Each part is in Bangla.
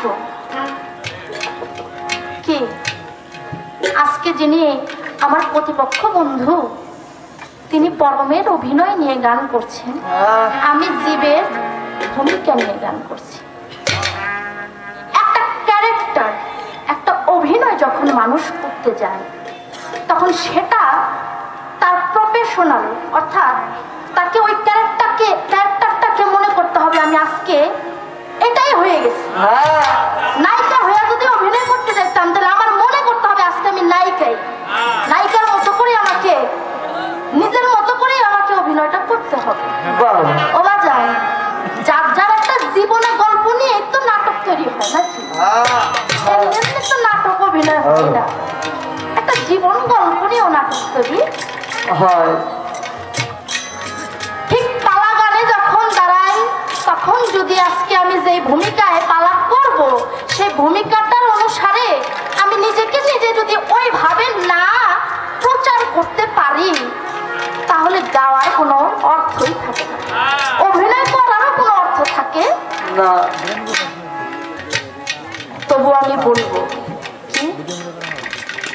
আসো। কি আজকে যিনি আমার প্রতিপক্ষ বন্ধু, তিনি পরমের অভিনয় নিয়ে গান করছেন, আমি জীবের ভূমিকা নিয়ে গান করছি। একটা ক্যারেক্টার, একটা অভিনয় যখন মানুষ করতে যায়, তখন সেটা তার প্রফেশনাল, অর্থাৎ তাকে ওই ক্যারেক্টারটাকে মনে করতে হবে আমি আজকে এটাই হয়ে গেছি। নায়িকা হয়ে যদি অভিনয় করতে যেতাম, তাহলে আমার মনে করতে হবে আজকে আমি নায়িকার মতো করে আমাকে, নিজের মতো করে আমাকে অভিনয়টা করতে হবে। ওরা যায় যার একটা জীবনে গল্প নিয়ে তো নাটক তৈরি হয় নাকি, এমনি তো নাটক অভিনয় হয় না, একটা জীবন গল্প নিয়েও নাটক তৈরি হয়। ঠিক পালা গানে যখন দাঁড়াই, তখন যদি আজকে আমি যে ভূমিকায় পালা করব, সেই ভূমিকাটার অনুসারে আমি নিজেকে নিজে যদি ওইভাবে না প্রচার করতে পারি, তাহলে গাওয়ার কোনো অর্থই থাকে না, অভিনয় করারও কোনো অর্থ থাকে না। তবু আমি বলবো কি,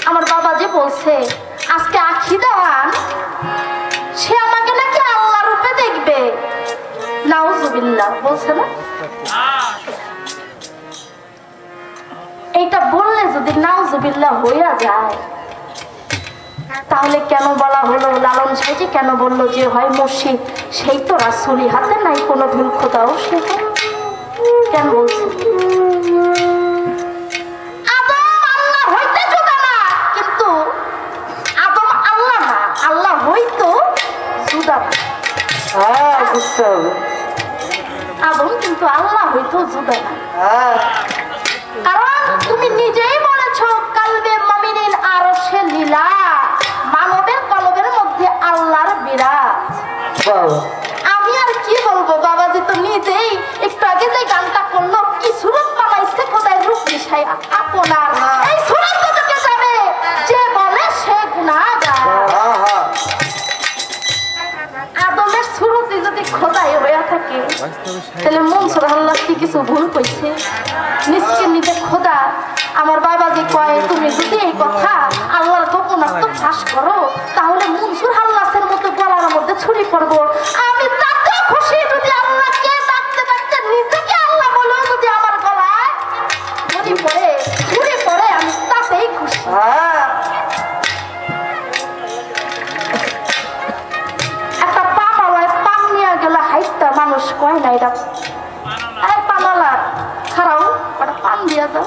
আমার বাবা যে বলছে আজকে আখি দেওয়ান, সে আমাকে নাকি আল্লাহ রূপে দেখবে, নাউজুবিল্লাহ বলছে না? এইটা বললে যদি নাউজুবিল্লাহ হইয়া যায়, তাহলে কেন বলা হলো, লালন সাহেজি কেন বললো যে হয় মুর্শিদ সেই তো রাসূলি হাতে নাই কোনো ভুল খোদাও সে কেন বলছে? আদম আল্লাহ হইতে জুদা না, কিন্তু আদম আল্লাহ না, আল্লাহ হইতো জুদা না। বুঝতে হবে, আদম কিন্তু আল্লাহ হইতো জুদা না। কারণ তুমি নিজেই বলেছো কালবে মুমিনিন আরশে লীলা, মানবের কলবের মধ্যে আল্লাহর বিরাজ। আমি আর কি বলবো, বাবাজি তো নিজেই একটু আগে যে গানটা করলো, কি সুরত বানাইছে খোদার রূপ বিষয় আপনার, এই সুরত কোথাকে যাবে যে বলে সে গুনাহগার। আদমের সুরতি যদি খোদাই হয়ে থাকে, তাহলে মনসুর আল্লাহ কি কিছু ভুল কইছে? নিজকে নিজে খোদা। আমার বাবাজি কয়, তুমি যদি এই কথা আল্লাহর গোপনার্থ ফাঁস করো, তাহলে মনসুর আল্লাহের মতো গলার মধ্যে ছুরি পড়বো। আমি তাতে খুশি যদি আল্লাহকে ডাকতে ডাকতে নিজেকে আল্লাহ বলো, যদি আমার গলায় ছুরি পড়ে আমি তাতেই খুশি। একটা পানালায় পান নিয়ে গেলে হাইটটা মানুষ কয় না, এটা পানালা খারাও ওটা পান দিয়া যাও।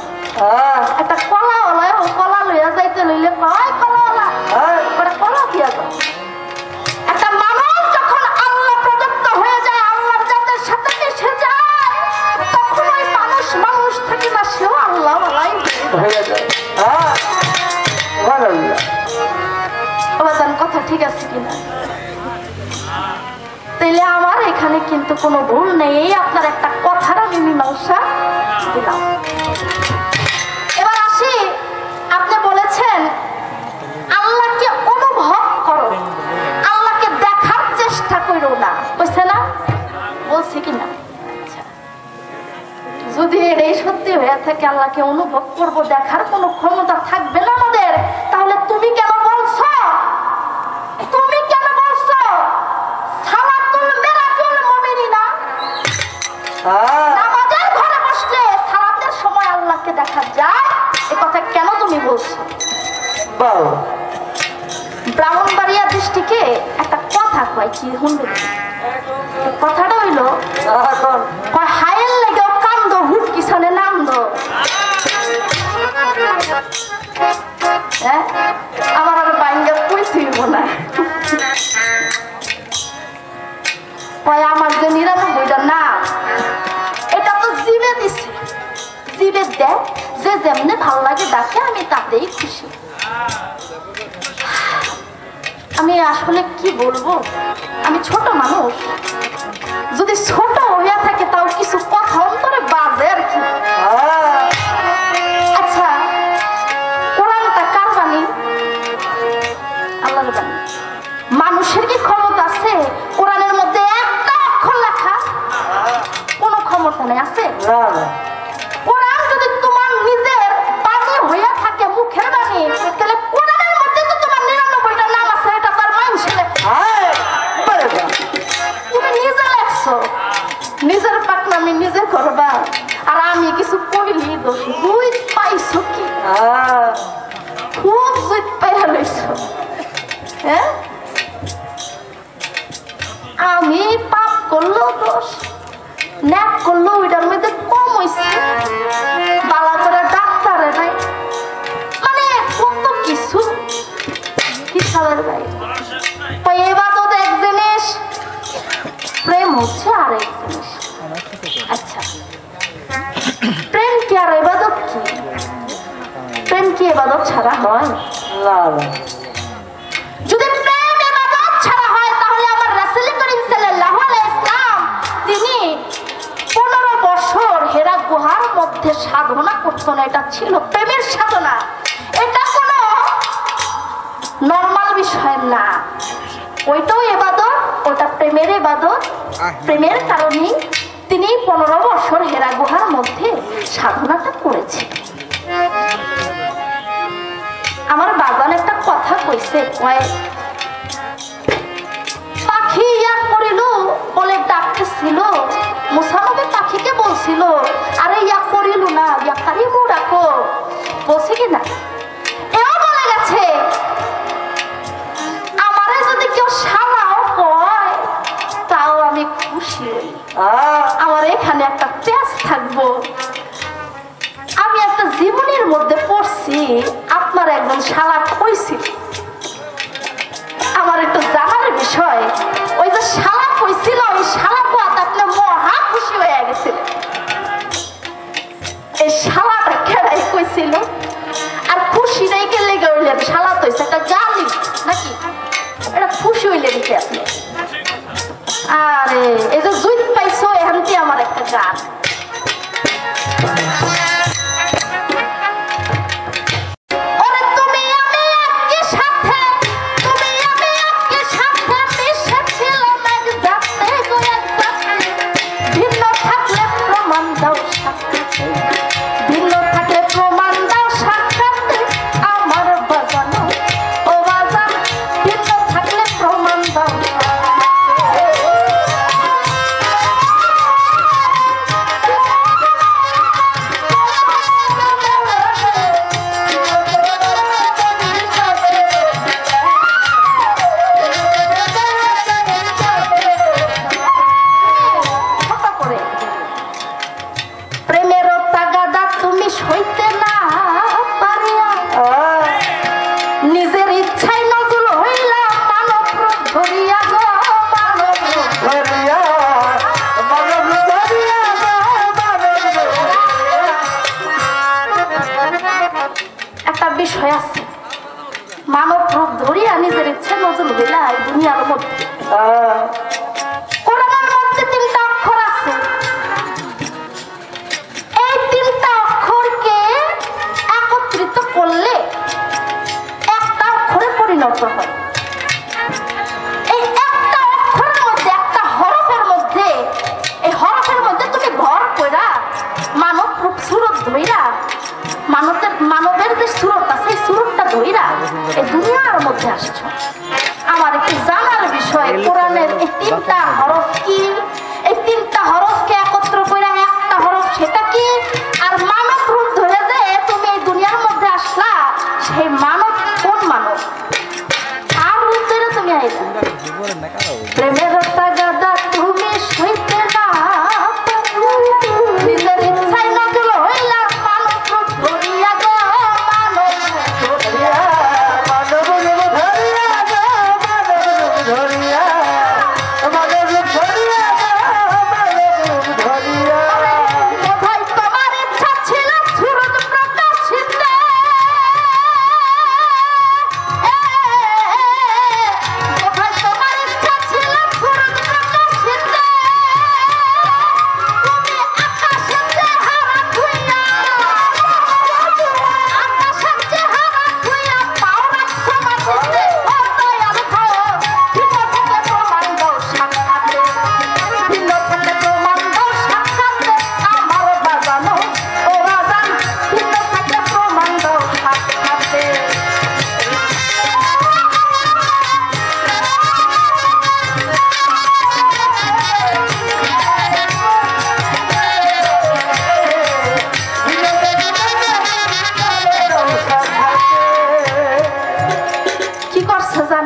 একটা কলা ওলায় কলা লইয়া যাইতে লইলে কয় কলাওয়ালা ওটা কলা দিয়া যাও। একটা মানুষ যখন আল্লাহ প্রদত্ত হয়ে যায়, আল্লাহর জাতের সাথে মিশে যায়, তখন ওই মানুষ থাকে না, সেও আল্লাহ ওলাই হয়ে যায়। কথা ঠিক আছে কিনা? তাইলে আমার এখানে কিন্তু কোনো ভুল নেই, এই আপনার একটা কথার আমি মীমাংসা দিলাম। এবার আসি, আপনি বলেছেন আল্লাহকে অনুভব করো, আল্লাহকে দেখার চেষ্টা করো না, বুঝছে না? বলছি কিনা? যদি এটাই সত্যি হয়ে থাকে, আল্লাহকে অনুভব করব, দেখার কোনো ক্ষমতা থাকবে না আমাদের, তাহলে তুমি কেন বলছো সালাতুল মিরাতুল মুমিনিনা, নামাজের ঘরে বসলে সালাতের সময় আল্লাহকে দেখা যায়, এই কথা কেন তুমি বলছো? ব্রাহ্মণবাড়িয়া দৃষ্টিকে একটা কথা কয়, কি শুনবে? কথাটা হইল হায়ের লেগেও কান্দ, হুট কিসানে নামদ। আমার আর বাইঙ্গা কই থইব না, আমার যে ৯৯টা নাম, এটা তো জিবে দিছে, জিবে দেয় যে যেমনি ভাল লাগে ডাকে, আমি তাতেই খুশি। আমি আসলে কি বলবো, আমি ছোট মানুষ, যদি ছোট হইয়া থাকে তাও কিছু কথা অন্তরে বাজে আর কি। আচ্ছা, কোরআনটা কার বাণী? আল্লাহর বাণী। মানুষের কি ক্ষমতা আছে কোরআনের মধ্যে একটা অক্ষর লেখা? কোনো ক্ষমতা নেই, আছে? কোরআন যদি হইলি দোষ বুঝ পাইছো কি খুব বুঝ পাইয়া লইছ হ্যাঁ আমি পাপ করলেও দোষ ন্যাক করলেও ওইটার মধ্যে কম হয়েছে বালা করে ডাক্তারে নাই মানে কত কিছু হিসাবের বাইরে এবাদত এক জিনিস প্রেম হচ্ছে আরেক জিনিস আচ্ছা প্রেম কি আর ইবাদত কি প্রেম কি ইবাদত ছাড়া হয় যদি প্রেম ইবাদত ছাড়া হয় তাহলে আমার রাসূল করিম সাল্লাল্লাহু আলাইহি ওয়াসাল্লাম তিনি 15 বছর হেরা গুহার মধ্যে সাধনা করতেন এটা ছিল প্রেমের সাধনা এটা কোনো নরমাল বিষয় না ওইটাও ইবাদত ওটা প্রেমের ইবাদত প্রেমের কারণে তিনি 15 বছর হেরা গুহার মধ্যে সাধনাটা করেছে আমার বাগান একটা কথা কইছে পাখি ইয়া করিল বলে ডাকতেছিল মুসা নবী পাখিকে বলছিল আরে ইয়া করিল না ইয়া কারিমু ডাকো বলছে কি না এও বলে গেছে আমারে যদি কেউ সামাও কয় তাও আমি খুশি হই আমার এখানে একটা তেজ থাকবো আমি একটা জীবনের মধ্যে পড়ছি আপনার একজন শালা কইছিল আমার একটু জানার বিষয় ওই যে শালা কইছিল ওই শালা পাত আপনি মহা খুশি হয়ে গেছিলেন এই শালাটা কেড়াই কইছিল আর খুশি নাই কে লেগে হইলেন শালা তো একটা গালি নাকি এটা খুশি হইলেন কি আপনি আরে এই যে জুইত পাইছো এখানটি আমার একটা গান মানব রূপ ধরিয়া নিজের ইচ্ছে নজর হইলা এই দুনিয়ার মধ্যে কোরআনের মধ্যে 3টা অক্ষর আছে এই 3টা অক্ষরকে একত্রিত করলে একটা অক্ষরে পরিণত হয় এই একটা অক্ষরের মধ্যে একটা হরফের মধ্যে এই হরফের মধ্যে তুমি ভর কইরা মানব রূপ সুরত ধইরা মানবের যে সুরত আছে এই সুরতটা ধইরা এই দুনিয়ার মধ্যে আসছো আমার একটু জানার বিষয় কোরআনের এই 3টা হরফ কি এই 3টা হরফকে একত্র করে একটা হরফ সেটা কি আর মানব রূপ ধরে যে তুমি এই দুনিয়ার মধ্যে আসলা সেই মানব কোন মানব আর রূপ ধরে তুমি আইলা প্রেমের তাগাদা তুমি সইতে না নিজের ইচ্ছায় নজর হইলা মানব রূপ ধরিয়া গো বোধহয় তোমার ইচ্ছা ছিল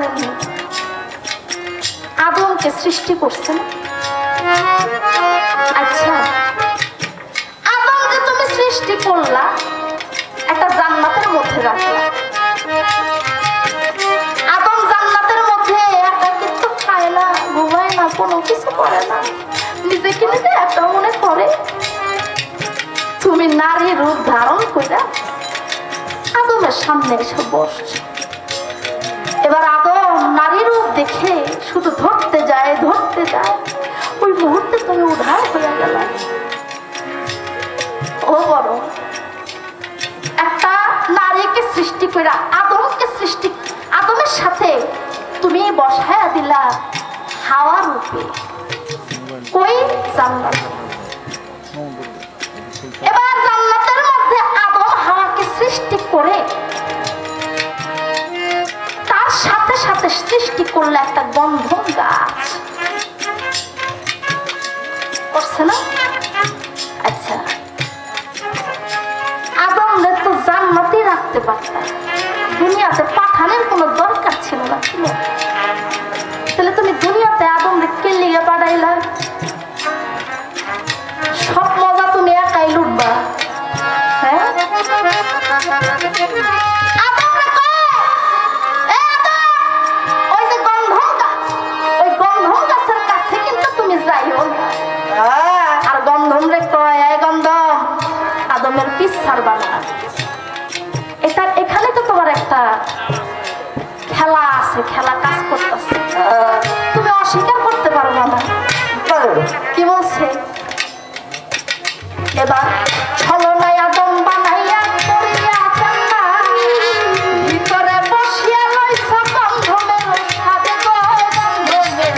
জানেন আদমকে সৃষ্টি করছেন? আচ্ছা, আদম যে তুমি সৃষ্টি করলা একটা জান্নাতের মধ্যে রাখলা, আদম জান্নাতের মধ্যে একটা কিছু খায় না, ঘুমায় না, কোনো কিছু করে না, নিজেকে নিজে একটা মনে করে। তুমি নারী রূপ ধারণ করে আদমের সামনে এসে বসছ। এবার আদম নারী রূপ দেখে শুধু ধরতে যায়, ওই মুহূর্তে তুমি উধার হয়ে গেল। ও বড়, একটা নারীকে সৃষ্টি করে আদমের সাথে তুমি বসায়া দিলা হাওয়া রূপে, ওই জান্নাত। এবার জান্নাতের মধ্যে আদম হাওয়াকে সৃষ্টি করে তার সাথে সাথে সৃষ্টি করলে একটা গন্ধম গাছ, করছে না? আচ্ছা, আদমরে তো জান্নাতেই রাখতে পারতাম, দুনিয়াতে পাঠানোর কোনো দরকার ছিল না, ছিল? তাহলে তুমি দুনিয়াতে আদমরে কে লিগে পাঠাইলা? সব মজা তুমি একাই লুটবা। হ্যাঁ, ওই যে গন্ধম গাছ, ওই গন্ধম গাছের কাছে কিন্তু তুমি যাইও না। আর গন্ধম রে কয়, এই গন্ধম, আদমের পিছ ছাড়বা না। এখানে তো তোমার একটা খেলা আছে, খেলা কাজ করতেছে, তুমি অস্বীকার করতে পারবা না। কি বলছে? এবার ছলনায় আদম বানাইয়া করিয়া জান্নাত, ভিতরে বসিয়া লইছ গন্ধমের সাথে গন্ধমের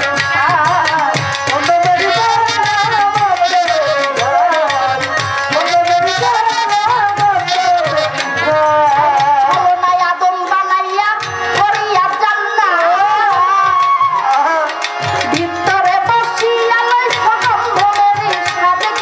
ছলনায় আদম বানাইয়া করিয়া জান্নাত, ভিতরে বসিয়া লইছ গন্ধমের সাথে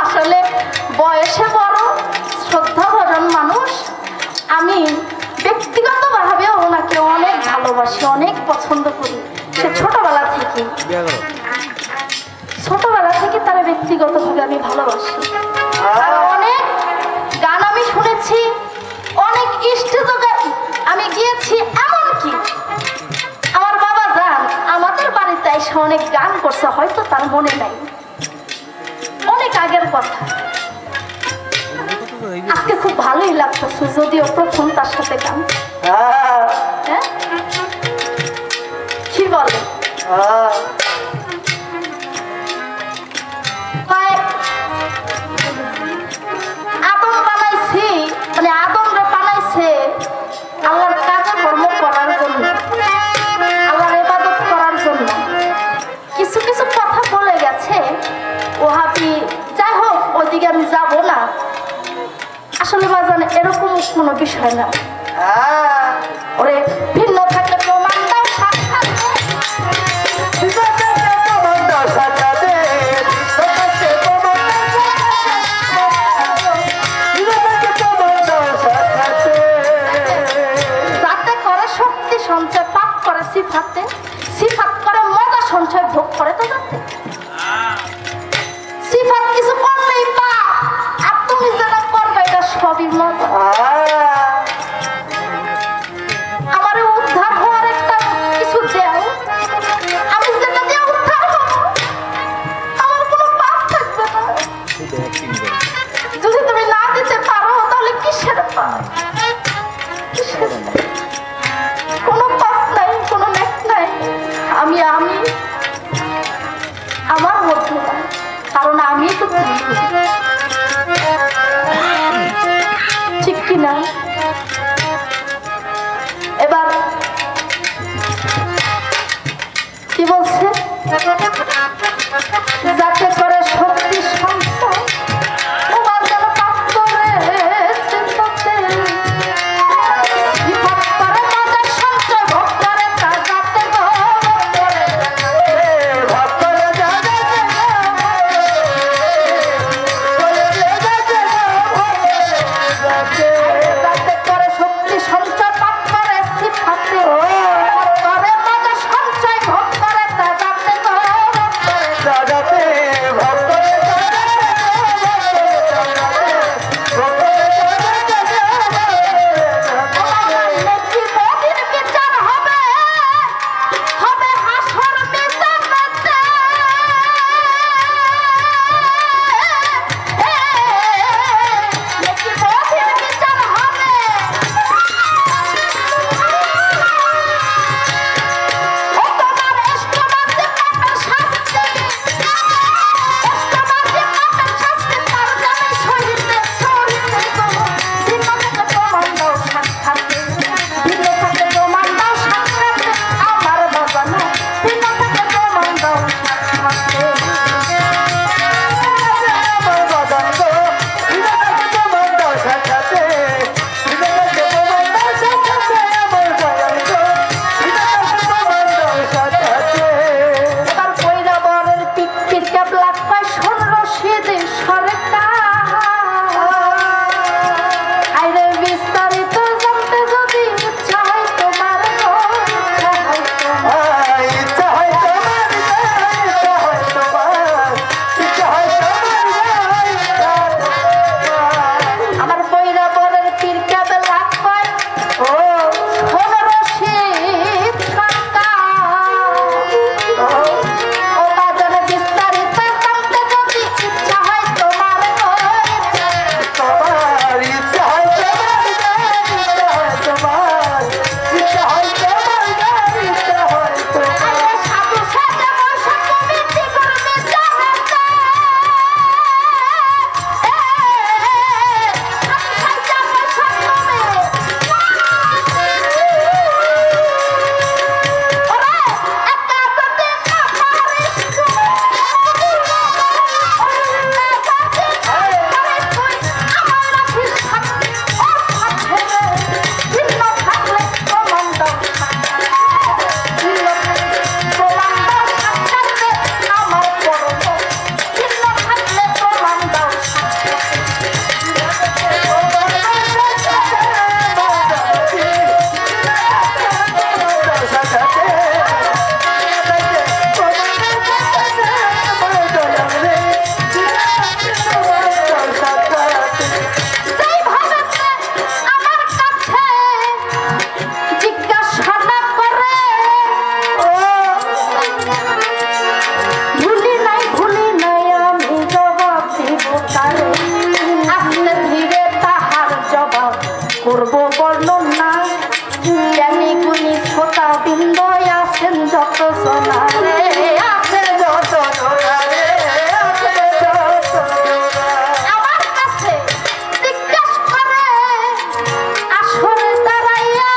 আসলে বয়সে বড়, শ্রদ্ধাভাজন মানুষ। আমি ব্যক্তিগতভাবে ওনাকে অনেক ভালোবাসি, অনেক পছন্দ করি। সে ছোটবেলা থেকে তারা ব্যক্তিগতভাবে আমি ভালোবাসি। আর অনেক গান আমি শুনেছি, অনেক স্টেজে আমি গিয়েছি, এমনকি আমার বাবা যান আমাদের বাড়িতে এসে অনেক গান করছে, হয়তো তার মনে নাই, অনেক আগের কথা। আজকে খুব ভালোই লাগতেছে, যদিও প্রথম তার সাথে গান। হ্যাঁ, কি বলে? আদম বানাইছি, মানে আদমরে বানাইছে আল্লাহর কাজকর্ম করার জন্য, আল্লাহর ইবাদত করার জন্য। কিছু কিছু কথা বলে গেছে ওহাবি, যাই হোক ওইদিকে আমি যাব না। আসলে বাজান এরকম কোনো বিষয় না। ওরে ভিন্ন থাকলে প্রমাণ দাও, সাক্ষাৎ যাতে করে শক্তি সঞ্চয়, পাপ করে সিফাতে, সিফাত করে মজা সঞ্চয়, ভোগ করে তো যাতে সিফাত না। এবার কি বলছে, যাতে করে শক্তি সঞ্চয় তোমার যেন পাপ করে চিন্তাতে বিপদ করে মাঝে সঞ্চয় ভোগ করে তা যাতে যাতে করে শক্তি সঞ্চয় পাপ করে সিফাতে করে মাঝে সঞ্চয় ভোগ করে তা যাতে করবো বর্ণনা জ্ঞানী গুণী শ্রোতা বৃন্দ আছেন যত জনা রে, আছেন যত জনা রে, আমার কাছে জিজ্ঞাসা করে আসরে দাঁড়াইয়া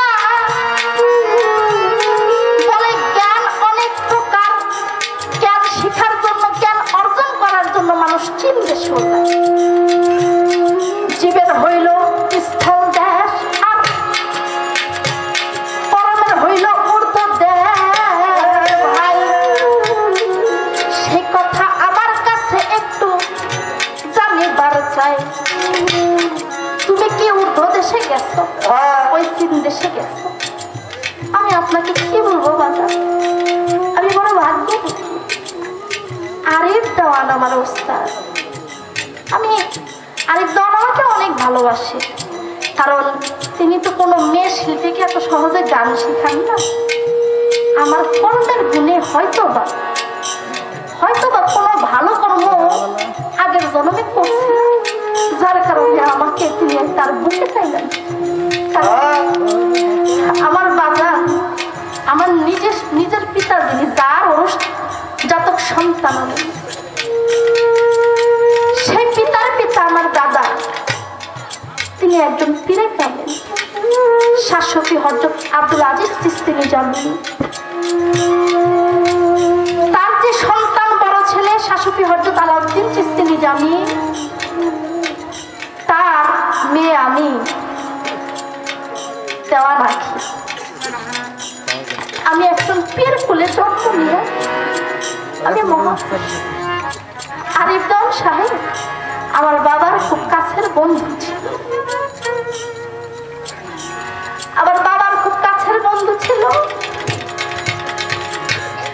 বলে জ্ঞান অনেক প্রকার, জ্ঞান শিখার জন্য জ্ঞান অর্জন করার জন্য মানুষ চীন দেশ যায়, জীবের হইল স্থল দেশ আর পরমের হইল ঊর্ধ্ব দেশ। ভাই সেই কথা আমার কাছে একটু জানিবার চাই, তুমি কি ঊর্ধ্ব দেশে গেছো, ওই চীন দেশে গেছো? আমি আপনাকে কি বলবো বাজার, আমি বড় ভাগ্য। আরিফ দেওয়ান আমার ওস্তাদ, আমি আরিফ দেওয়ান আমাকে অনেক ভালোবাসে, কারণ তিনি তো কোনো মেয়ে শিল্পীকে এত সহজে গান শেখান না। আমার কর্মের গুণে হয়তো বা কোনো ভালো কর্ম আগের জন্মে করছি, যার কারণে আমাকে তিনি তার বুকে চাইলেন। আমার বাবা, আমার নিজের পিতা যিনি, যার ওরস জাতক সন্তান, সেই পিতার পিতা আমার দাদা, তিনি একজন পীরের হযরত আব্দুল আজিজ চিশতি নিজামী, তার যে সন্তান বড় ছেলে শাসুফি হযরত আলাউদ্দিন চিশতি নিজামী, তার মেয়ে আমি দেওয়া রাখি। আমি একজন পীর কুলে জন্ম নিয়ে আমি আরিফ দন সাহেব আমার বাবার খুব কাছের বন্ধু ছিল। আমার বাবার খুব কাছের বন্ধু ছিল।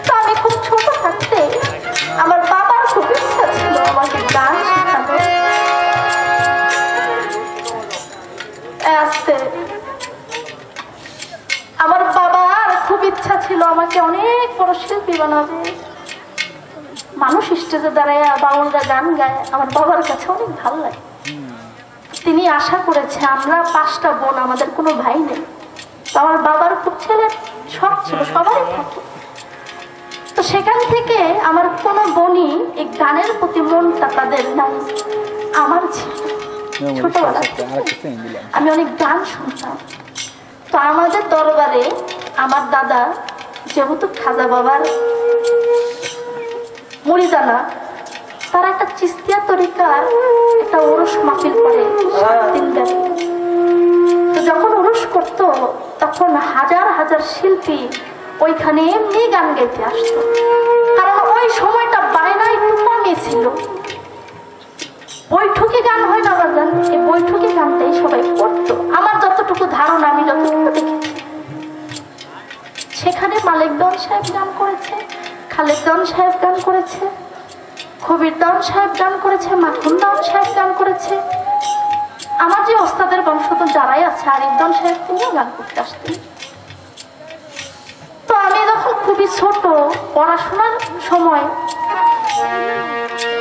তো আমি খুব ছোট থাকতে আমার বাবার খুব ইচ্ছা ছিল আমাকে গান শেখানো। আমার বাবার খুব ইচ্ছা ছিল আমাকে অনেক বড় শিল্পী বানাবে। মানুষ স্টেজে দাঁড়ায় বাউলরা গান গায়, আমার বাবার কাছে অনেক ভালো লাগে। তিনি আশা করেছে আমরা 5টা বোন, আমাদের কোনো ভাই নেই। তো আমার বাবার খুব ছেলে শখ ছিল, সবাই থাকে। তো সেখান থেকে আমার কোনো বোনই এই গানের প্রতি মনটা তাদের নাই, আমার ছিল। ছোটবেলা আমি অনেক গান শুনতাম। তো আমাদের দরবারে আমার দাদা যেহেতু খাজা বাবার মুরিদানা, তারা একটা চিস্তিয়া তরিকার একটা ওরস মাহফিল করে 7 দিন ব্যাপী। তো যখন ওরস করতো তখন হাজার হাজার শিল্পী ওইখানে এমনি গান গাইতে আসতো, কারণ ওই সময়টা বায়না একটু কমই ছিল। বৈঠকি গান হয় না বাজান, এই বৈঠকি গানটাই সবাই করতো। আমার যতটুকু ধারণা, আমি যতটুকু দেখেছি, সেখানে মালিক দন সাহেব গান করেছে, খালেদ দন সাহেব গান করেছে, কবির দন সাহেব গান করেছে, মাখুন দন সাহেব গান করেছে। আমার যে ওস্তাদের বংশধর যারাই আছে, আরিফ দন সাহেব তিনিও গান করতে আসতেন। তো আমি যখন খুবই ছোট, পড়াশোনার সময়,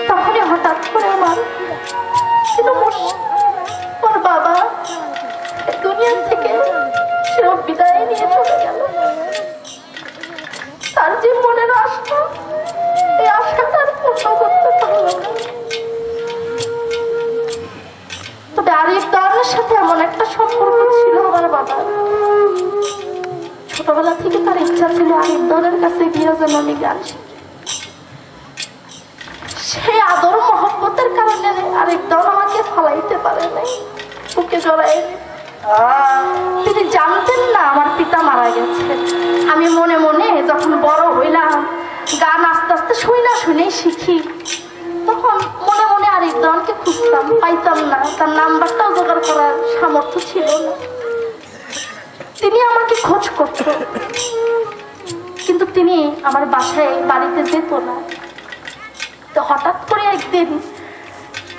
তখনই হঠাৎ করে আমার বাবা দুনিয়া থেকে সেও বিদায় নিয়ে চলে গেল। তার যে মনের আশা, এই আশাটা পূর্ণ করতে পারল না। তবে আরিফ দনের সাথে এমন একটা সম্পর্ক ছিল আমার বাবা, ছোটবেলা থেকে তার ইচ্ছা ছিল আরিফ দনের কাছে গিয়ে যেন আমি গান শিখি। সেই আদর মহব্বতের কারণে আরিফ দন আমাকে ফলাইতে পারে নাই, বুকে জড়াই। তিনি জানতেন না আমার পিতা মারা গেছে। আমি মনে মনে যখন বড় হইলাম, গান আস্তে আস্তে শুনেই শিখি, তখন মনে মনে আরিফ দনকে খুঁজতাম, পাইতাম না। তার নাম্বারটাও জোগাড় করার সামর্থ্য ছিল না। তিনি আমাকে খোঁজ করত, কিন্তু তিনি আমার বাড়িতে যেত না। তো হঠাৎ করে একদিন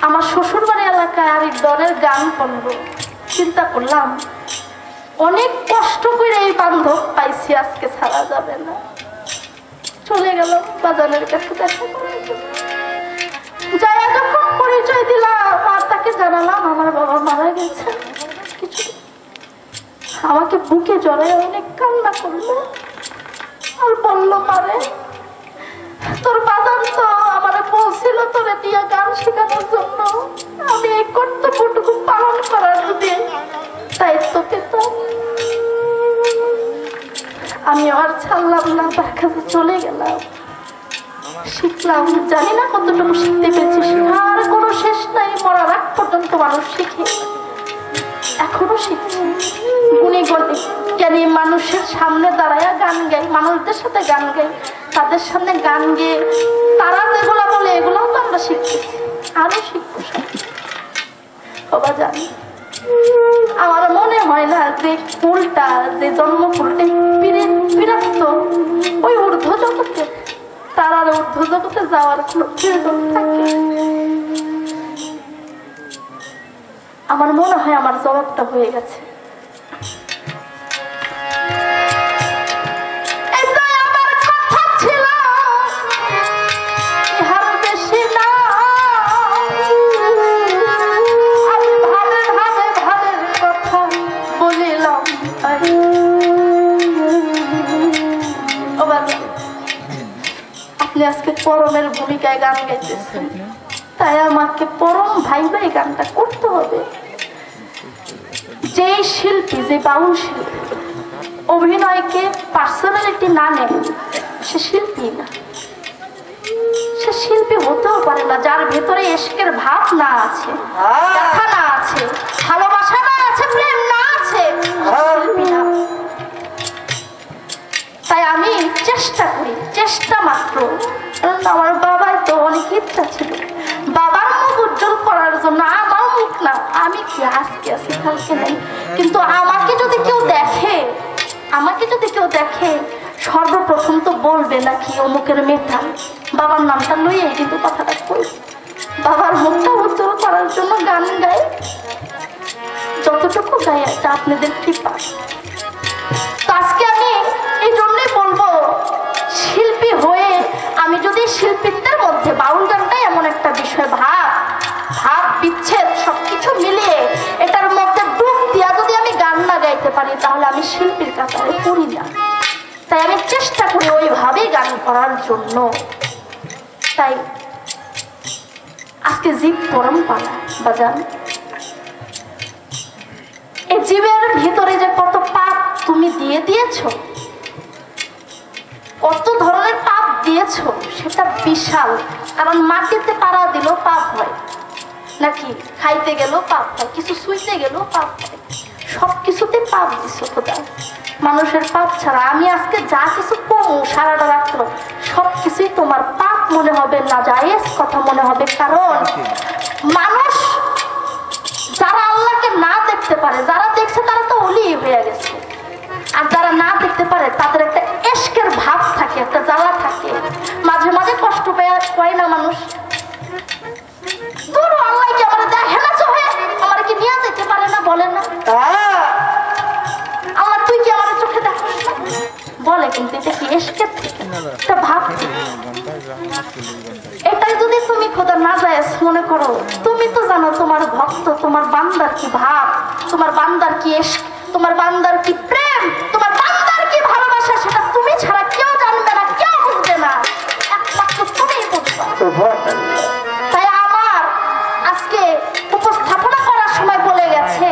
আমার শ্বশুর বাড়ি এলাকায় আরিফ দনের গান পড়লো। চিন্তা করলাম, অনেক কষ্ট করে এই বান্ধব পাইছি, আজকে ছাড়া যাবে না। চলে গেল বাজানের কাছে দেখা করার জন্য। যাই যখন পরিচয় দিলাম আর তাকে জানালাম আমার বাবা মারা গেছে, কিছু আমাকে বুকে জড়ায় অনেক কান্না করলো আর বলল, মারে তোর বাজান তো আমার বলছিল তোরে দিয়ে গান শেখানোর জন্য, আমি এই কর্তব্যটুকু পালন করার যদি দায়িত্ব পেতাম। আমি আর ছাড়লাম না, তার কাছে চলে গেলাম, শিখলাম। জানি না কতটুকু শিখতে পেরেছি, শেখার কোনো শেষ নাই। মরার আগ পর্যন্ত মানুষ শিখে, এখনো শিখছি। গুণী জ্ঞানী মানুষের সামনে দাঁড়ায় গান গাই, মানুষদের সাথে গান গাই, তাদের সামনে গান গেয়ে তারা যেগুলো বলে এগুলোও তো আমরা শিখতেছি, আরো শিখবো। বাবা জানি, আমার মনে হয় না যে ফুলটা, যে জন্ম ফুলটা বিরক্ত ওই ঊর্ধ্ব জগতে, তার আর ঊর্ধ্ব জগতে যাওয়ার কোনো প্রয়োজন থাকে। আমার মনে হয় আমার জবাবটা হয়ে গেছে। আজকে পরমের ভূমিকায় গান গাইতেছেন, তাই আমাকে পরম ভাইবা এই গানটা করতে হবে। যে শিল্পী, যে বাউল শিল্পী অভিনয়কে পার্সোনালিটি না নেয় সে শিল্পী না। সে শিল্পী হতেও পারে না যার ভেতরে ইশকের ভাব না আছে, কথা না আছে, ভালোবাসা না আছে, প্রেম না আছে, শিল্পী না। তাই আমি চেষ্টা করি, চেষ্টা মাত্র। আমার বাবার তো অনেক ইচ্ছা ছিল বাবার মুখ উজ্জ্বল করার জন্য। আমার মুখ না, আমি কি আজকে আছি কালকে নেই, কিন্তু আমাকে যদি কেউ দেখে, আমাকে যদি কেউ দেখে সর্বপ্রথম তো বলবে নাকি অমুকের মেয়েটা, বাবার নামটা লইয়ে কিন্তু কথাটা কই। বাবার মুখটা উজ্জ্বল করার জন্য গান গাই, যতটুকু গাই এটা আপনাদের কৃপা। আজকে আমি এই জন্যই বলবো, শিল্পী হয়ে আমি যদি শিল্পীদের মধ্যে বাউল গানটাই এমন একটা বিষয়, ভাব ভাব বিচ্ছেদ সবকিছু মিলিয়ে এটার মধ্যে ডুব দিয়া যদি আমি গান না গাইতে পারি তাহলে আমি শিল্পীর কাতারে পড়ি না। তাই আমি চেষ্টা করি ওইভাবেই গান করার জন্য। তাই আজকে জীব পরম্পরা বাজান, এই জীবের ভিতরে যে কত পাপ তুমি দিয়ে দিয়েছ, কত ধরনের পাপ দিয়েছ সেটা বিশাল। কারণ মাটিতে পাড়া দিলেও পাপ হয় নাকি, খাইতে গেলেও পাপ হয়, কিছু শুইতে গেলেও পাপ হয়, সবকিছুতে পাপ দিছো খোদা। মানুষের পাপ ছাড়া আমি আজকে যা কিছু কমু সারাটা রাত্র সবকিছুই তোমার পাপ মনে হবে, না জায়েজ কথা মনে হবে। কারণ মানুষ যারা আল্লাহকে না দেখতে পারে, যারা দেখছে তারা তো ওলি হয়ে গেছে, আর যারা না দেখতে পারে তাদের একটা ইশকের ভাব থাকে, একটা জ্বালা থাকে, মাঝে মাঝে কষ্ট পায় না মানুষ। দূর আল্লাহ কি আমার দেখে না, চোখে আমার কি নিয়ে যেতে পারে না, বলে না আল্লাহ তুই কি আমার চোখে দেখোস না বলে, কিন্তু এটা কি ইশকের থেকে একটা ভাব। এটাই যদি তুমি খোদা না যায় মনে করো, তুমি তো জানো তোমার ভক্ত, তোমার বান্দার কি ভাব, তোমার বান্দার কি ইশক, তোমার বান্দার কি প্রেম, তোমার বান্দার কি ভালোবাসা, সেটা তুমি ছাড়া কেউ জানবে না, কেউ বুঝবে না, একমাত্র তুমিই বুঝবে। তাই আমার আজকে উপস্থাপনা করার সময় বলে গেছে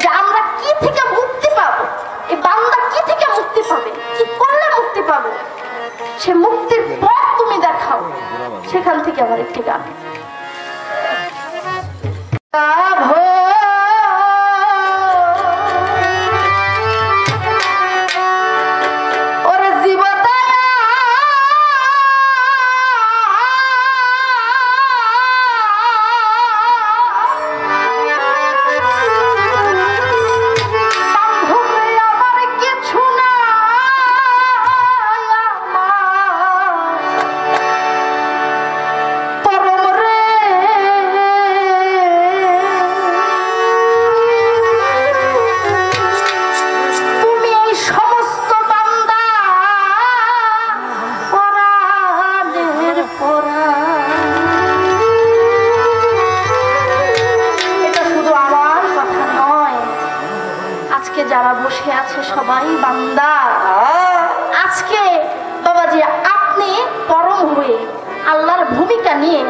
যে আমরা কি থেকে মুক্তি পাবো, এই বান্দা কি থেকে মুক্তি পাবে, কি করলে মুক্তি পাবে, সে মুক্তির পথ তুমি দেখাও। সেখান থেকে আমার একটি গান যারা বসে আছে সবাই বান্দা। আজকে বাবাজি আপনি পরম হয়ে আল্লাহর ভূমিকা নিয়ে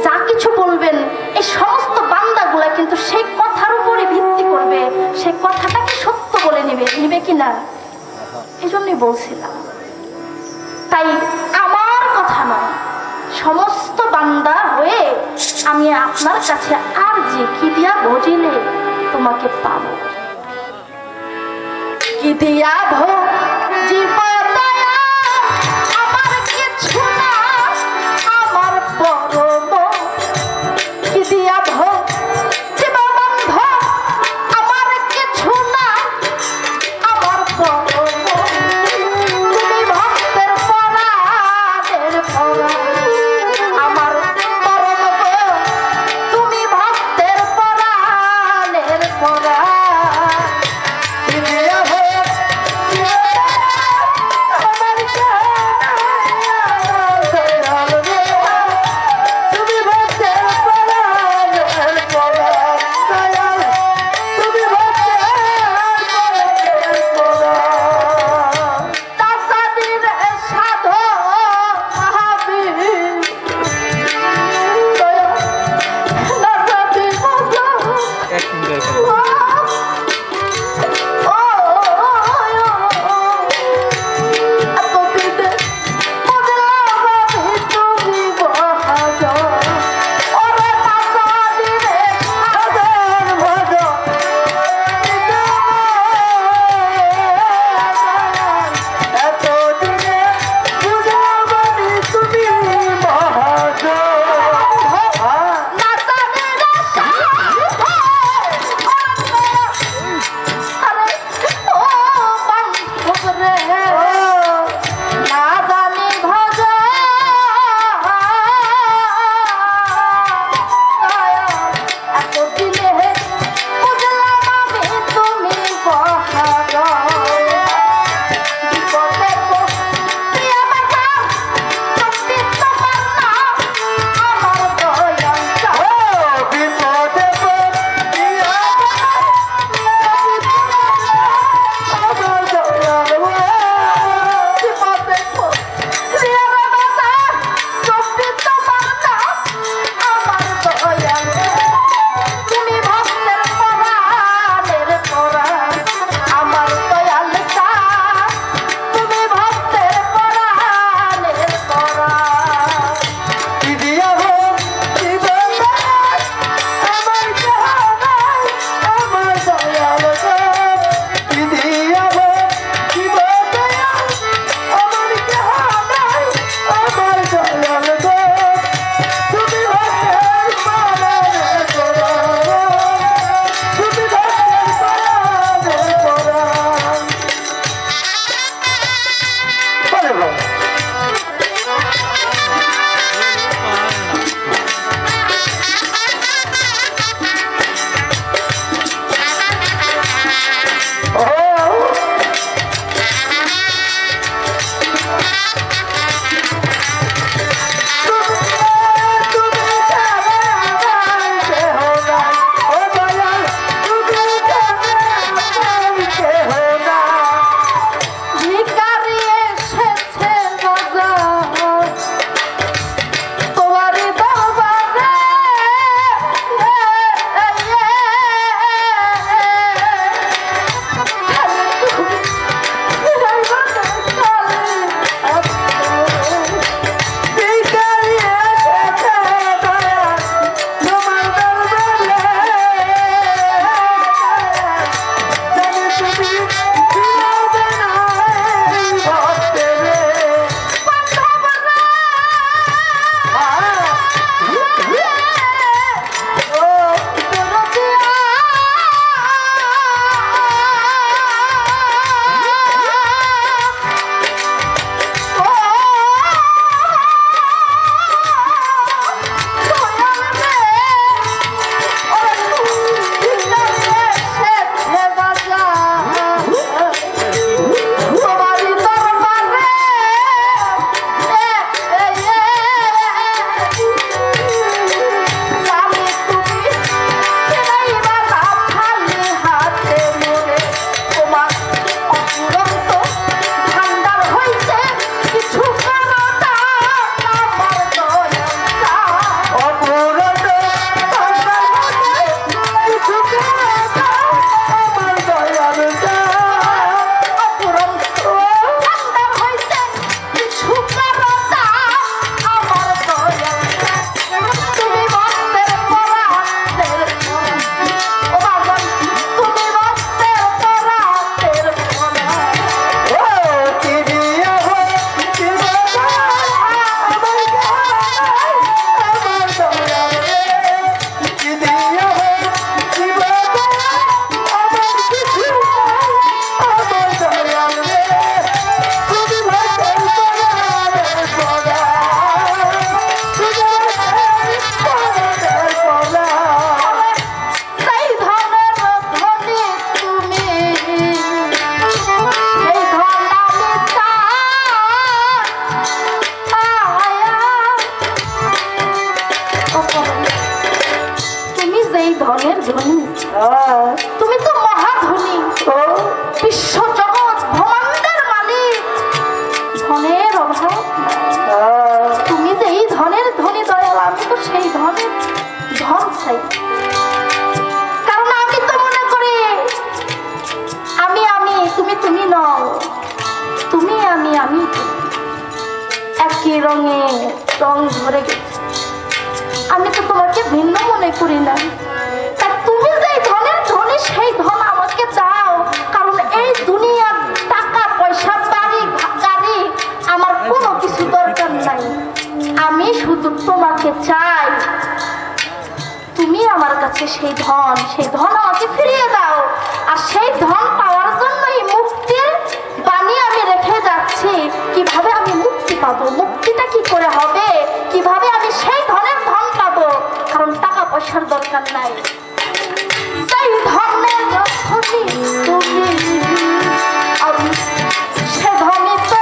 যা কিছু বলবেন, এই সমস্ত বান্দাগুলা কিন্তু সেই কথার উপরে ভিত্তি করবে, সেই কথাটাকে সত্য বলে নিবে কিনা, এই জন্যই বলছিলাম। তাই আমার কথা নয়, সমস্ত বান্দা হয়ে আমি আপনার কাছে আর যে কি দিয়া ভজিলে তোমাকে পাবো, কি দিয়া জীবদয়া আমার কিছু না, আমার পরম কি দিয়া জীববন্ধ আমার কিছু না, আমার পরম তুমি ভক্তের পরাণের পরাণ, আমার পরম তুমি ভক্তের পরাণের পরাণ। ধনের ধনী, তুমি তো মহাধনী, বিশ্ব জগৎ ব্রহ্মাণ্ডের মালিক, ধনের অভাব। তুমি যে এই ধনের ধনী দয়াল, আমি তো সেই ধনের ধন চাই। কারণ আমি তো মনে করি আমি আমি, তুমি তুমি নও, তুমি আমি আমি একই রঙে রং ধরে গেছে। আমি তো তোমাকে ভিন্ন মনে করি না। তা তুমি যে ধনের ধনী, সেই ধন আমাকে দাও। কারণ এই দুনিয়ার টাকা পয়সা বাড়ি গাড়ি আমার কোনো কিছু দরকার নাই। আমি শুধু তোমাকে চাই, তুমি আমার কাছে সেই ধন আমাকে ফিরিয়ে দাও। আর সেই ধন পাওয়ার জন্য এই মুক্তির বাণী আমি রেখে যাচ্ছি। কিভাবে আমি মুক্তি পাবো, মুক্তিটা কি করে হবে, কিভাবে আমি সেই ধনের ধন পাবো। কারণ টাকা পয়সার দরকার নাই, সেই ধনের ধনী তুমি, আমি সে ধনী তো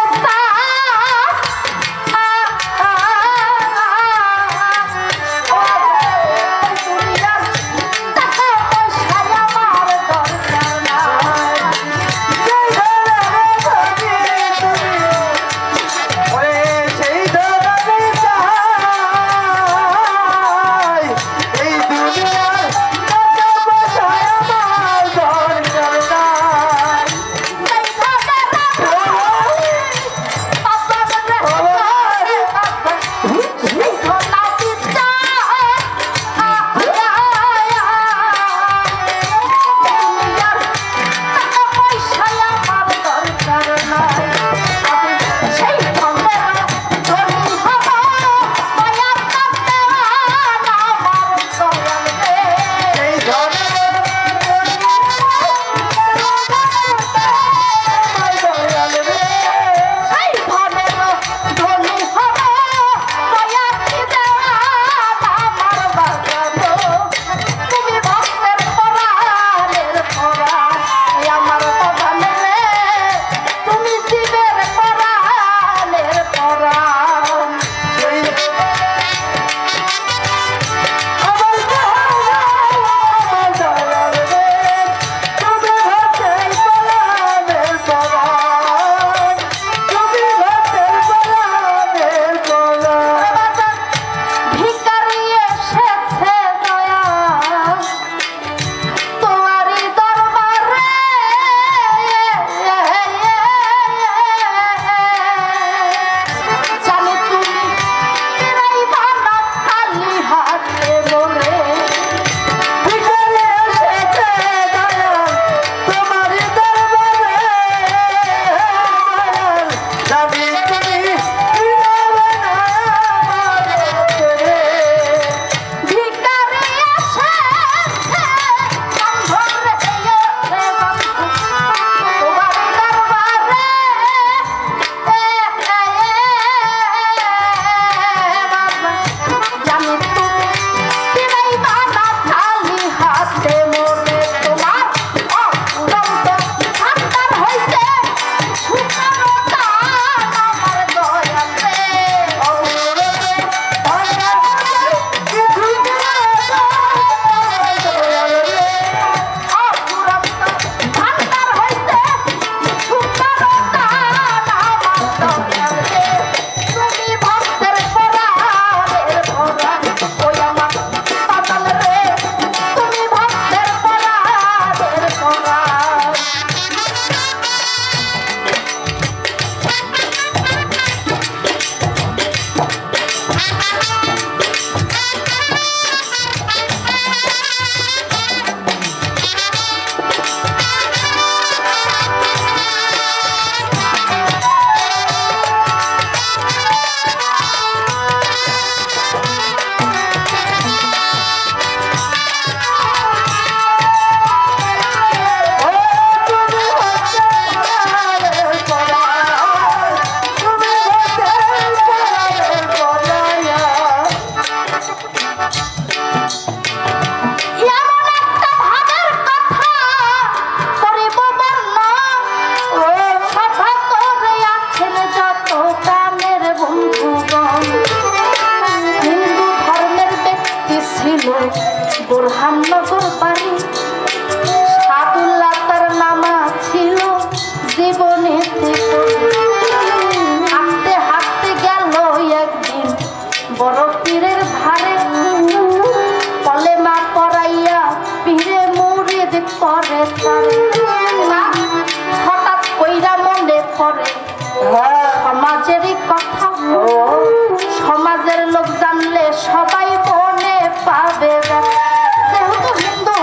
বোরহাননগর বাড়ি। সাদুল্লাহ তার নামা ছিল জীবনে। হাঁটতে হাঁটতে গেল একদিন বড় পীরের ধারে, কলেমা পড়াইয়া পীরে মুরিদ করে তারে। হঠাৎ কইরা মনে পড়ে সমাজেরই কথা, সমাজের লোক জানলে সবাই মনে পাবে। যেহেতু হিন্দু,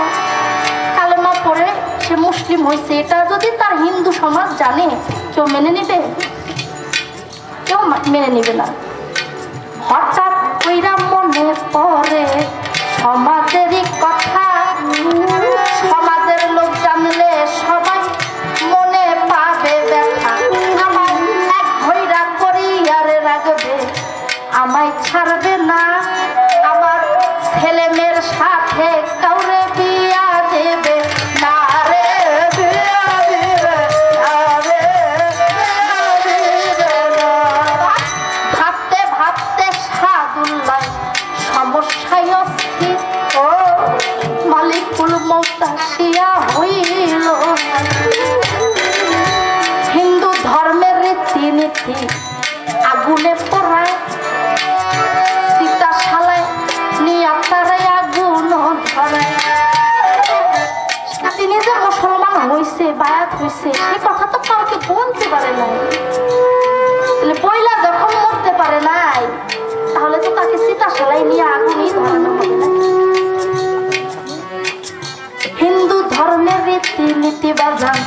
কালেমা পড়ে সে মুসলিম হয়েছে, এটা যদি তার হিন্দু সমাজ জানে, কেউ মেনে নিবে? কেউ মেনে নিবে না। হঠাৎ কইরা মনে পড়ে সমাজেরই কথা, সমাজের লোক জানলে সবাই মনে পাবে ব্যথা। আমার এক ভৈরা করি আর রাখবে, আমায় ছাড়বে না। আমার ছেলে মেয়ের সাথে কাউরে বিয়া দেবে না রে, বিয়া দিবে না রে, ভাবতে ভাবতে সাদুল্লাহ সমস্যায় অস্থির। ও মালিকুল মউত আসিয়া হইল। হিন্দু ধর্মের রীতিনীতি আগুনে পোড়ায়, সীতা শালায় নিয়া তারে আগুন ধরায়। তিনি যে মুসলমান হইছে, বায়াত হইছে, সে কথা তো কাউকে বলতে পারে নাই। পয়লা যখন মরতে পারে নাই, তাহলে তো তাকে সীতা শালায় নিয়ে আগুনই ধরানো হবে না। হিন্দু ধর্মের রীতিনীতি বাজান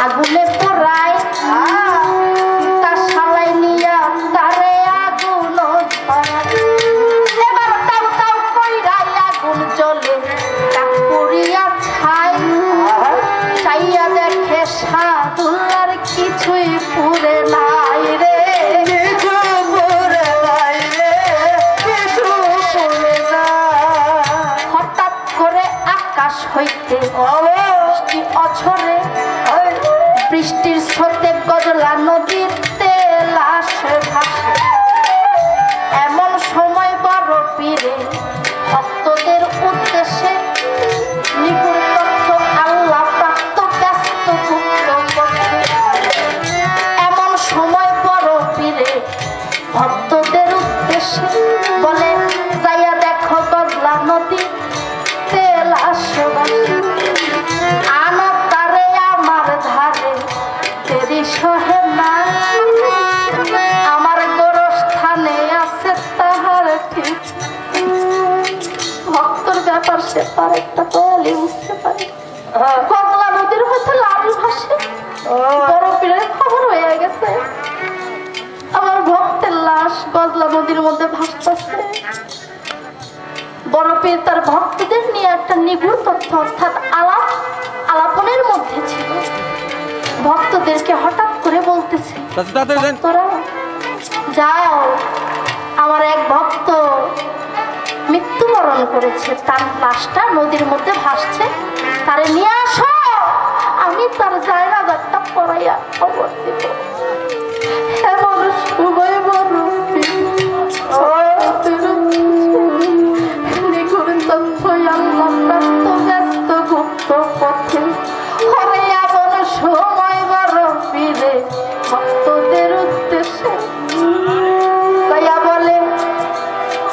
আগুনে পোড়ায়, সীতা শালায় নিয়া তারে আগুন ধরায়। এবার তাও তাও কইরাই আগুন জ্বলে, কাপুরিয়া ছাই। চাইয়া দেখে সাদুল্লার কিছুই পুরে নাই রে, কিছু পুরে নাই রে, কিছু পুরে নাই। হঠাৎ করে আকাশ হইতে বৃষ্টি অঝরে, বৃষ্টির স্রোতে গজলা নদীতে লাশ ভাসে। এমন সময় বড় পীরে ভক্তদের উদ্দেশ্যে নিগুড় তথ্য আল্লাহ প্রাপ্ত ব্যস্ত গুপ্ত করতে। এমন সময় বড় পীরে ভক্তদের উদ্দেশ্যে বলে, যাইয়া দেখো গজলা নদীতে লাশ ভাসে। আনো তারে আমার ধারে, তেরি সহে না। আমার গোরস্থানে আছে তাহার ঠিক। ভক্তর ব্যাপার সে তার একটা দয়ালি বুঝতে পারে। গজলা নদীর মধ্যে লাশ ভাসে, বড় পীরের খবর হয়ে গেছে আমার ভক্তের লাশ গজলা নদীর মধ্যে ভাসতেছে। বড় পীর তার ভক্তদের নিয়ে একটা নিগুড় তথ্য অর্থাৎ আলাপনের মধ্যে ছিল। ভক্তদেরকে হঠাৎ করে বলতেছে, তোরা যাও, আমার এক ভক্ত মৃত্যুবরণ করেছে, তার লাশটা নদীর মধ্যে ভাসছে, তারে নিয়ে আসো, আমি তার জায়নাজারটা পরাইয়া খবর দিব। এমন সময় বড় নিগুড় তথ্য আল্লাহ প্রাপ্ত ব্যস্ত গুপ্ত পথে। হবে এমন সময় বড় পীরে ভক্তদের উদ্দেশ্যে তাইয়া বলে,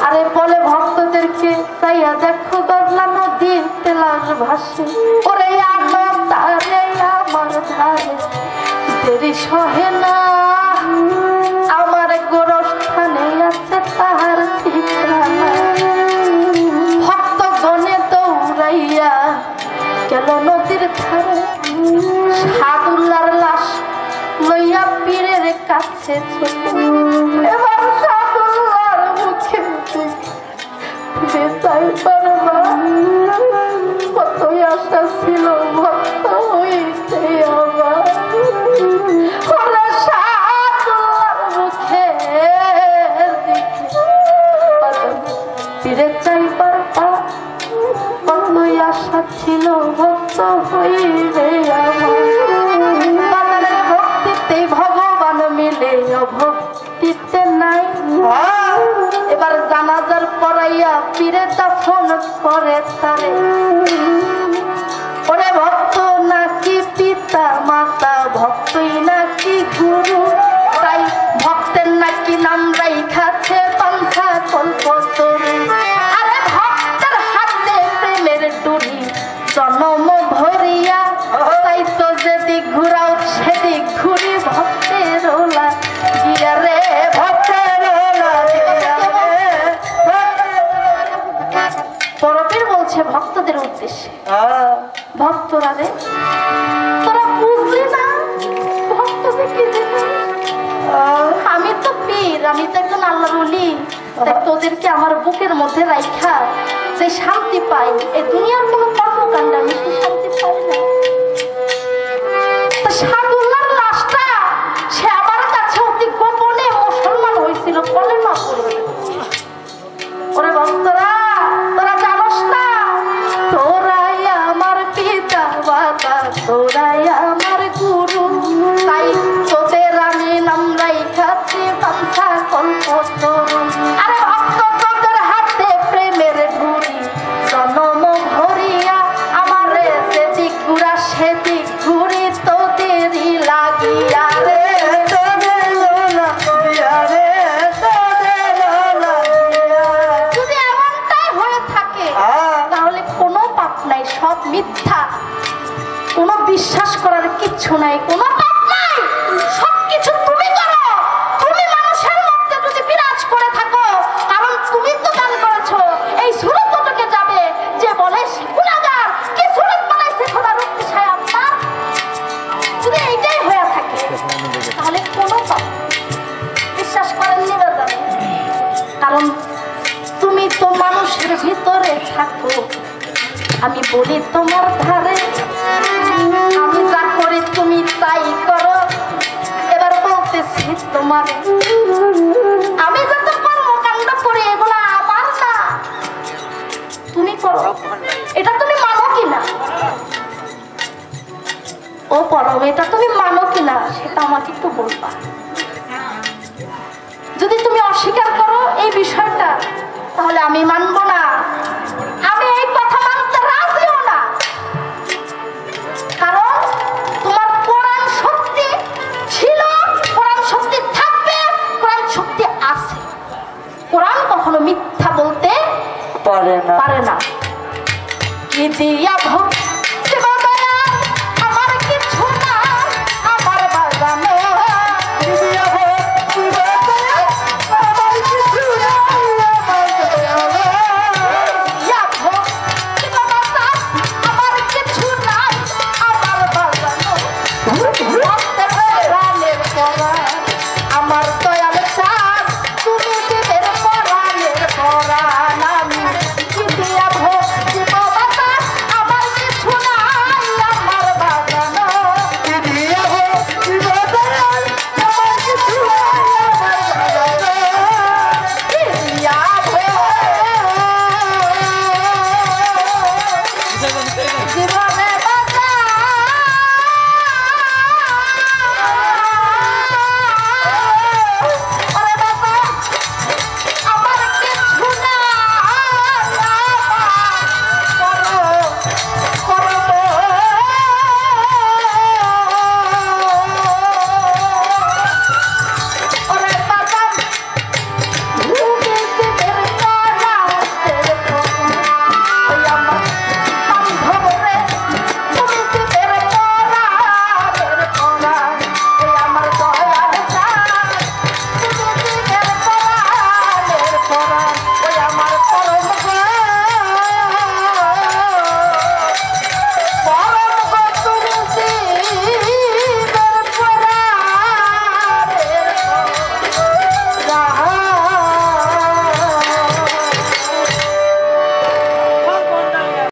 আরে বলে ভক্তদেরকে, তাইয়া দেখো গজলা নদীতে লাশ ভাসে। ওরে আমার তারে আমার ধারে, দেরি সহে না। আমার গোরস্থানে আছে তাহার ঠিকানা। ভক্ত গনে দৌড়াইয়া গেল নদীর ধারে, সাদুল্লার লাশ লইয়া পীরের কাছে ছোট। এবার সাদুল্লার মুখে বেচাই পারবা, কতই আশা ছিল ভক্ত হইতে আমার। সাদুল্লার মুখে পীরে চাই পারবা, কতই আশা ছিল ভক্ত হইবে আমার। ভক্তিতে ভগবান মিলে, অভক্তিতে নাই। এবার জানাজার পড়াইয়া পীরে দাফন করে তারে। ওরে ভক্ত নাকি পিতা মাতা, ভক্তই নাকি গুরু, তাই ভক্তের নাকি নাম রাইখাছে পান্থা কল্পতরু। আরে ভক্তের হাতে প্রেমের ডুরি জনম ভরিয়া, তাই তো যেদিক ঘুরাও সেদিক ঘুরি ভক্তের ওলা গিয়া রে, ভক্তের ওলা গিয়া রে। পরপীর বলছে ভক্তদের উদ্দেশ্যে, ভক্তরা রে তোরা বুঝলি না ভক্তদের কি দেবে? আমি তো পীর, আমি তো একজন আল্লাহর ওলি, তাই তোদেরকে আমার বুকের মধ্যে রাইখা যে শান্তি পাই, এই দুনিয়ার কোনো কর্মকাণ্ডে আমি তো শান্তি পাই না। সাদুল্লাহর লাশটা সে আমার কাছে অতি গোপনে মুসলমান হয়েছিল, কলেমা পড়ে। ওরে ভক্তরা তোরা জানোস না, তোরাই আমার পিতা মাতা, তোরাই আমার গুরু, তাই তোদের আমি নাম রাইখাছি পান্থা কল্পতরু। আরে ভক্ত তোদের হাতে প্রেমের ঘুরি জনম ভরিয়া, আমারে যেদিক ঘুরা সেদিক ঘুরি তোদেরই লাগিয়া রে, তোদের লাগিয়া রে, তোদের লাগিয়া। যদি এমনটাই হয়ে থাকে তাহলে কোনো পাপ নাই, সব মিথ্যা, কোনো বিশ্বাস করার কিচ্ছু নাই, কোনো পাপ নাই, সবকিছু তুমি করো। তুমি মানুষের মধ্যে যদি বিরাজ করে থাকো, কারণ তুমি তো দান করেছো, এই সুরত তোকে যাবে যে বলে সে গুনাহগার, কি সুরত বানাইছে খোদা রূপ বিষয় আপনার। যদি এইটাই হয়ে থাকে তাহলে কোনো পাপ বিশ্বাস করেন নিবে যাবে, কারণ তুমি তো মানুষের ভিতরে থাকো। আমি বলি তোমার ধারে, আমি যা করি তুমি তাই করো। এবার বলতেছি তোমার, আমি যত কর্মকাণ্ড করি এগুলো আমার না, তুমি করো, এটা তুমি মানো কিনা? ও পরম, এটা তুমি মানো কিনা সেটা আমাকে একটু বলবা। যদি তুমি অস্বীকার করো এই বিষয়টা, তাহলে আমি মানবো না, আমি এই কথা মানতে রাজিও না। কারণ তোমার কোরআন শক্তি ছিল, কোরআন শক্তি থাকবে, কোরআন শক্তি আছে। কোরআন কখনো মিথ্যা বলতে পারে না। কি দিয়া ভক্ত